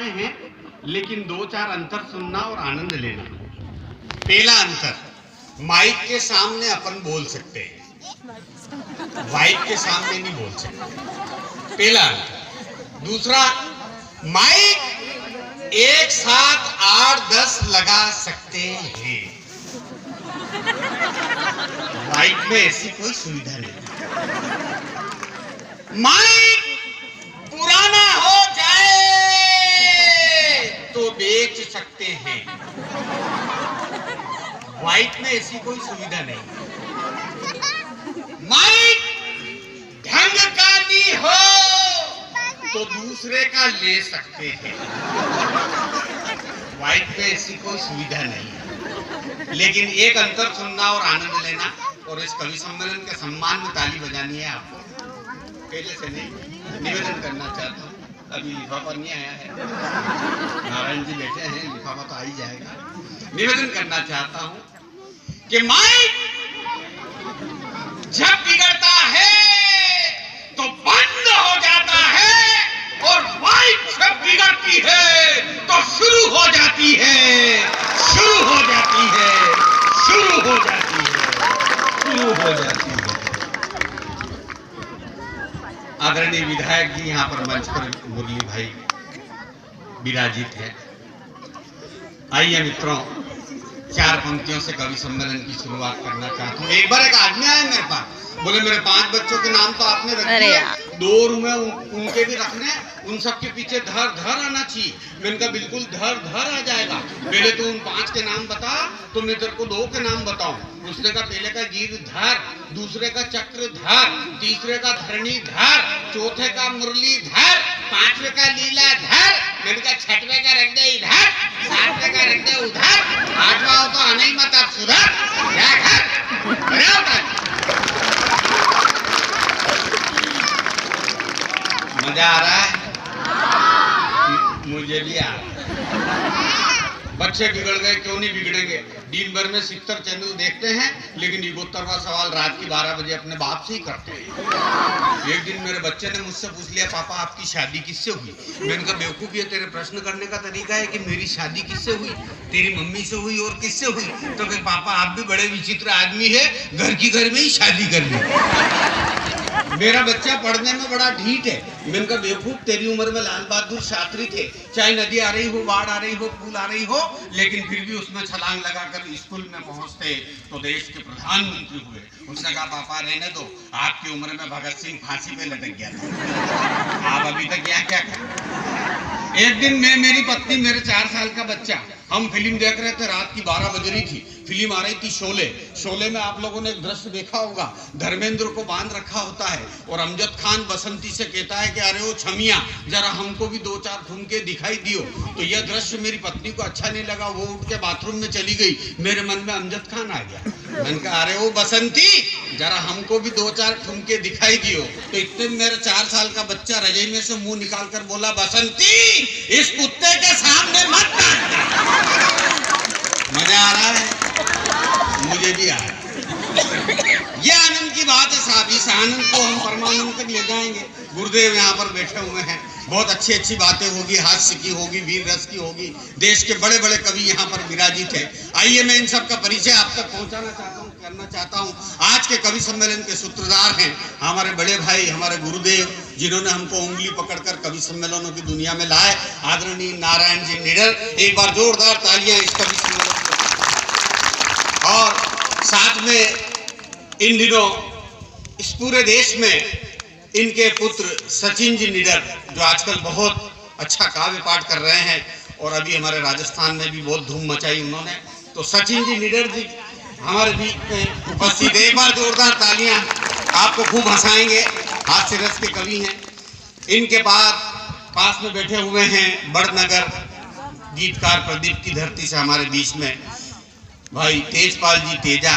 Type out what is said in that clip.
आए हैं, लेकिन दो चार अंतर सुनना और आनंद लेना। पहला अंतर, माइक के सामने अपन बोल सकते हैं, माइक के सामने नहीं बोल सकते, पहला अंतर। दूसरा, माइक एक साथ 8-10 लगा सकते हैं, माइक में ऐसी कोई सुविधा नहीं। माइक पुराना हो जाए तो बेच सकते हैं, माइक में ऐसी कोई सुविधा नहीं। माइक ढंग का नहीं हो तो दूसरे का ले सकते हैं, माइक में ऐसी कोई सुविधा नहीं। लेकिन एक अंतर सुनना और आनंद लेना, और इस कवि सम्मेलन के सम्मान में ताली बजानी है आपको। पहले से नहीं, निवेदन करना चाहता हूँ, अभी लिफाफा नहीं आया है, नारायण जी बैठे हैं, लिफाफा तो आ ही जाएगा। निवेदन करना चाहता हूँ कि माइक जब बिगड़ता है तो बंद हो जाता है, और माइक जब बिगड़ती है तो शुरू हो जाती है, शुरू हो जाती है, शुरू हो जाती है, शुरू हो जाती है। आदरणीय विधायक जी यहाँ पर मंच पर मुरली भाई विराजित है। आइए मित्रों, 4 पंक्तियों से कवि सम्मेलन की शुरुआत करना चाहता हूँ। एक बार एक आदमी आया मेरे पास, बोले मेरे 5 बच्चों के नाम तो आपने रख दिए, 2 रूम में उनके भी रखने, उन सब के पीछे धर धर आना चाहिए। मैंने कहा बिल्कुल धर धर आ जाएगा, पहले तो उन 5 के नाम बता, तो मैं तेरे को 2 के नाम बताऊं। उसने कहा पहले का गिरधर, दूसरे का चक्रधर, तीसरे का धरणीधर, चौथे का मुरलीधर, 5वें का लीलाधर। मैंने कहा 6वें का रख दे इधर, 7वें का रख दे उधर, 8वां हो तो आने ही मत, अब सुधर क्या घर। मजा आ रहा है? मुझे भी आ रहा है। बच्चे बिगड़ गए, क्यों नहीं बिगड़ेंगे? दिन भर में 70 चैनल देखते हैं, लेकिन इगोत्तरवा सवाल रात की 12 बजे अपने बाप से ही करते हैं। एक दिन मेरे बच्चे ने मुझसे पूछ लिया, पापा आपकी शादी किससे हुई? मैंने कहा बेवकूफ, ये तेरे प्रश्न करने का तरीका है कि मेरी शादी किससे हुई? तेरी मम्मी से हुई, और किससे हुई? तो कहे पापा आप भी बड़े विचित्र आदमी है, घर की घर में ही शादी कर ली। मेरा बच्चा पढ़ने में बड़ा ढीठ है। मैंने कहा बेवकूफ, तेरी उम्र में लाल बहादुर शास्त्री थे, चाहे नदी आ रही हो, बाढ़ आ रही हो, पुल आ रही हो, लेकिन फिर भी उसमें छलांग लगाकर स्कूल में पहुंचते तो देश के प्रधानमंत्री हुए। उसने कहा पापा रहने दो, आपकी उम्र में भगत सिंह फांसी पे लटक गया था, आप अभी तक यहाँ क्या कर। एक दिन मैं, मेरी पत्नी, मेरे 4 साल का बच्चा, हम फिल्म देख रहे थे, रात की 12 बज रही थी। फिल्म आ रही थी शोले। शोले में आप लोगों ने एक दृश्य देखा होगा, धर्मेंद्र को बांध रखा होता है और अमजद खान बसंती से कहता है कि अरे वो छमिया, जरा हमको भी 2-4 ठुमके दिखाई दियो। तो यह दृश्य मेरी पत्नी को अच्छा नहीं लगा, वो उठ के बाथरूम में चली गई। मेरे मन में अमजद खान आ गया। मैंने कहा अरे वो बसंती, जरा हमको भी 2-4 ठुमके दिखाई दियो। तो इतने मेरा 4 साल का बच्चा रजाई में से मुंह निकाल कर बोला, बसंती इस कुत्ते के सामने मत काटना। मजा आ रहा है? मुझे भी आ रहा है। ये आनंद की बात है साहब, इस आनंद को हम परमानंद तक ले जाएंगे। गुरुदेव यहाँ पर बैठे हुए हैं, बहुत अच्छी अच्छी बातें होगी, हास्य की होगी, वीर रस की होगी, देश के बड़े बड़े कवि यहाँ पर विराजित है। आइए मैं इन सब का परिचय आप तक पहुँचाना चाहता हूँ, करना चाहता हूँ। आज के कवि सम्मेलन के सूत्रधार हैं हमारे बड़े भाई, हमारे गुरुदेव, जिन्होंने हमको उंगली पकड़कर कवि सम्मेलनों की दुनिया में लाए, आदरणीय नारायण जी निडर। एक बार जोरदार तालियां इस कवि सम्मेलन को। और साथ में इन दिनों इस पूरे देश में इनके पुत्र सचिन जी निडर, जो आजकल बहुत अच्छा काव्य पाठ कर रहे हैं, और अभी हमारे राजस्थान में भी बहुत धूम मचाई उन्होंने। तो सचिन जी निडर जी हमारे बीच में उपस्थित, एक बार जोरदार तालियां, आपको खूब हंसाएंगे, हास्य रस के कवि हैं। इनके पास में बैठे हुए हैं बड़नगर गीतकार प्रदीप की धरती से हमारे बीच में भाई तेजपाल जी तेजा,